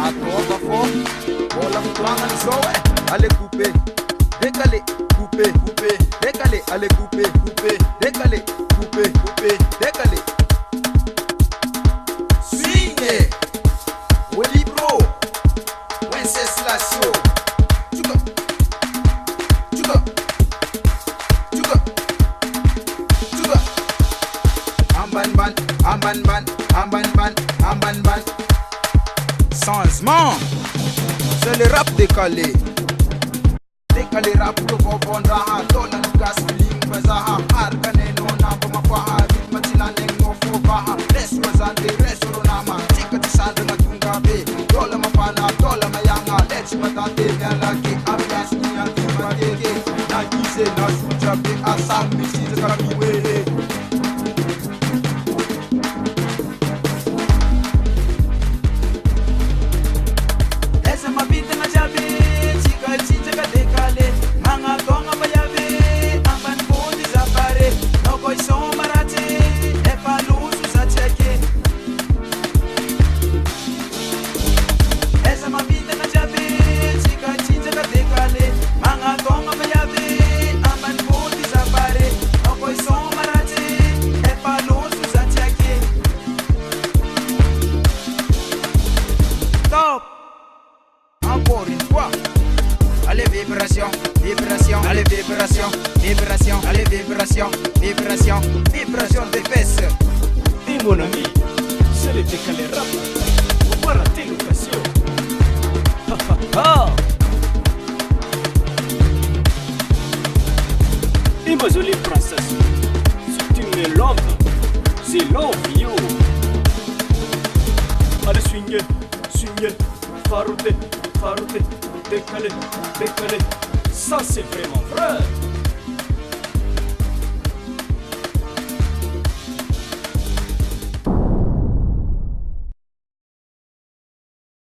Attends, oh la foutranga soe. Allez couper, décaler, couper, couper, décaler, allez couper, couper, décaler, couper, couper, décaler. Swing, Willy Bro, Wenceslas. Chuka, chuka, chuka, chuka. Amban ban, amban ban, amban ban, amban ban. Changement, c'est le rap décalé. Décalé rap pour vendre à dollar, gas, ling, bazaha, arcane, non, n'a pas ma rythme, tilaneng, no fobaha, restaurant, tika tisanda na tungabe, dollar ma pana, dollar ma yanga, let's matate, nyalaki, ambias, nyaki, mateke, na gise, na sujabe, asam, misi, kamiwe. Encore une fois, allez vibration, vibration, allez vibration, vibration, allez vibration, vibration, vibration des fesses. Et mon ami, c'est le décalé rap. Faut pas rater l'occasion. Ha ha ha. Et ma jolie princesse, c'est une lampe, c'est love you. Allez swinguer, swinguer, farouter, farouter, décaler, décaler. Ça c'est vraiment vrai.